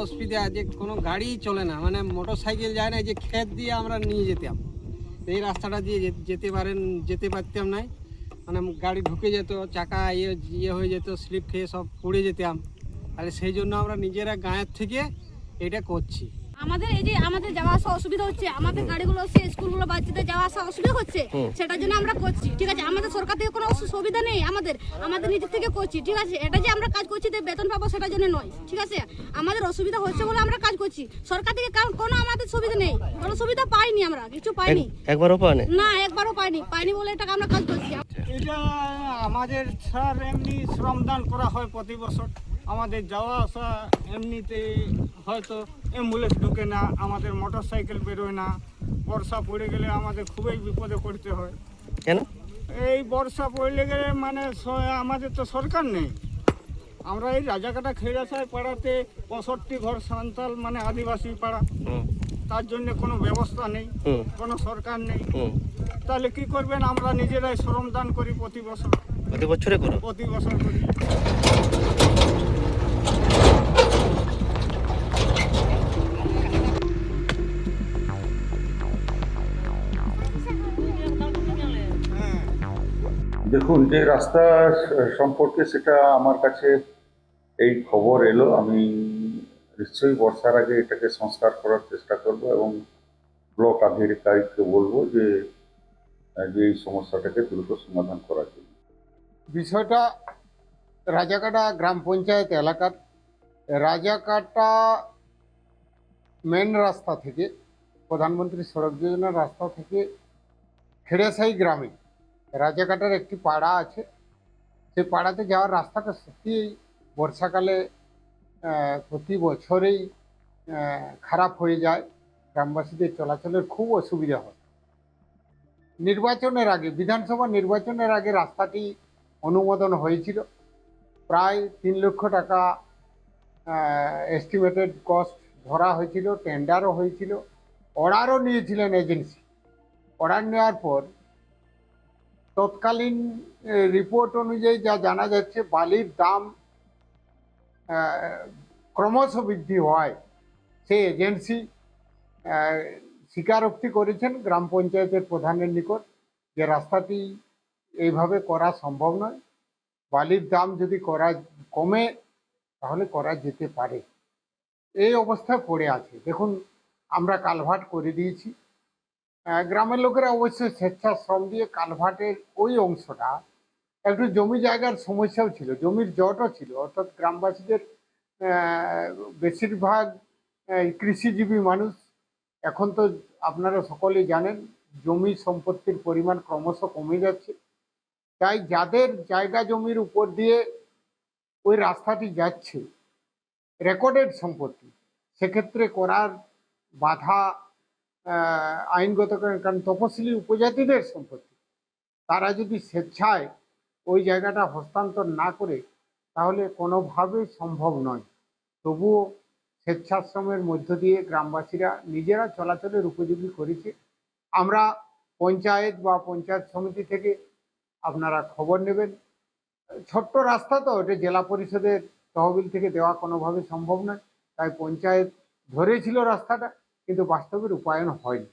অসুবিধা যে কোনো গাড়ি চলে না, মানে মোটর সাইকেল যায় না, যে ক্ষেত দিয়ে আমরা নিয়ে যেতাম, এই রাস্তাটা দিয়ে যেতে পারতাম না, মানে গাড়ি ঢুকে যেত, চাকা ইয়ে হয়ে যেত, স্লিপ খেয়ে সব পড়ে যেতাম। তাহলে সেই জন্য আমরা নিজেরা গাঁয়ের থেকে এটা করছি। আমাদের এই যে আমাদের যাওয়া আসা অসুবিধা হচ্ছে, আমাদের গাড়িগুলো হচ্ছে, স্কুলগুলো বাচ্চাদের যাওয়া আসা অসুবিধা হচ্ছে, সেটার জন্য আমরা করছি। ঠিক আছে, আমাদের সরকার থেকে কোনো সুবিধা নেই, আমাদের নিজের থেকে করছি। ঠিক আছে, এটা যে আমরা কাজ করছি বেতন পাবো সেটার জন্য নয়। ঠিক আছে, আমাদের অসুবিধা হচ্ছে বলে আমরা কাজ করছি। সরকার থেকে কোনো আমাদের সুবিধা নেই, কোনো সুবিধা পাইনি, আমরা কিছু পাইনি, একবারও পাইনি না, একবারও পাইনি বলে এটা আমরা কাজ করছি। এটা আমাদের স্যার এমনি শ্রমদান করা হয় প্রতি বছর। আমাদের যাওয়া আসা এমনিতে হয়তো অ্যাম্বুলেন্স ঢুকে না, আমাদের মোটর সাইকেল বেরোয় না। বর্ষা পড়ে গেলে আমাদের খুবই বিপদে পড়তে হয়। কেন? এই বর্ষা পড়লে গেলে মানে আমাদের তো সরকার নেই। আমরা এই রাজাকাটা খেড়াছাই পাড়াতে 65 ঘর সান্তাল মানে আদিবাসী পাড়া, তার জন্য কোনো ব্যবস্থা নেই, কোনো সরকার নেই। তাহলে কি করবেন, আমরা নিজেরাই শ্রমদান করি প্রতি বছর। প্রতি বছরে করো? প্রতি বছর করি। দেখুন, যে রাস্তা সম্পর্কে সেটা আমার কাছে এই খবর এলো, আমি নিশ্চয়ই বর্ষার আগে এটাকে সংস্কার করার চেষ্টা করব এবং ব্লক আধিকারিককে বলবো যে এই সমস্যাটাকে দ্রুত সমাধান করার জন্য। বিষয়টা রাজাকাটা গ্রাম পঞ্চায়েত এলাকার রাজাকাটা মেন রাস্তা থেকে, প্রধানমন্ত্রী সড়ক যোজনার রাস্তা থেকে খেড়েসাই গ্রামে রাজাকাটার একটি পাড়া আছে। সেই পাড়াতে যাওয়ার রাস্তাটা সত্যিই বর্ষাকালে প্রতি বছরেই খারাপ হয়ে যায়, গ্রামবাসীদের চলাচলের খুব অসুবিধা হয়। নির্বাচনের আগে, বিধানসভা নির্বাচনের আগে রাস্তাটি অনুমোদন হয়েছিল, প্রায় 3 লক্ষ টাকা এস্টিমেটেড কস্ট ধরা হয়েছিল, টেন্ডারও হয়েছিল, অর্ডারও নিয়েছিলেন এজেন্সি। অর্ডার নেওয়ার পর তৎকালীন রিপোর্ট অনুযায়ী যা জানা যাচ্ছে, বালির দাম ক্রমশ বৃদ্ধি হয়। সেই এজেন্সি স্বীকারোক্তি করেছেন গ্রাম পঞ্চায়েতের প্রধানের নিকট যে রাস্তাটি এইভাবে করা সম্ভব নয়, বালির দাম যদি কমে তাহলে করা যেতে পারে। এই অবস্থায় পড়ে আছে। দেখুন, আমরা কালভার্ট করে দিয়েছি, গ্রামের লোকেরা অবশ্যই স্বেচ্ছাশ্রম দিয়ে কালভার্টের ওই অংশটা, একটু জমি জায়গার সমস্যাও ছিল, জমির জটও ছিল, অর্থাৎ গ্রামবাসীদের বেশিরভাগ কৃষিজীবী মানুষ। এখন তো আপনারা সকলেই জানেন জমি সম্পত্তির পরিমাণ ক্রমশ কমে যাচ্ছে, তাই যাদের জায়গা জমির উপর দিয়ে ওই রাস্তাটি যাচ্ছে রেকর্ডেড সম্পত্তি, সেক্ষেত্রে করার বাধা আইনগত, কারণ তপশিলি উপজাতিদের সম্পত্তি, তারা যদি স্বেচ্ছায় ওই জায়গাটা হস্তান্তর না করে তাহলে কোনোভাবেই সম্ভব নয়। তবুও স্বেচ্ছাশ্রমের মধ্য দিয়ে গ্রামবাসীরা নিজেরা চলাচলের উপযোগী করেছে। আমরা পঞ্চায়েত বা পঞ্চায়েত সমিতি থেকে আপনারা খবর নেবেন। ছোট্ট রাস্তা তো, এটা জেলা পরিষদের তহবিল থেকে দেওয়া কোনোভাবে সম্ভব নয়, তাই পঞ্চায়েত ধরেছিল রাস্তাটা, কিন্তু বাস্তবে রূপায়ণ হয়নি।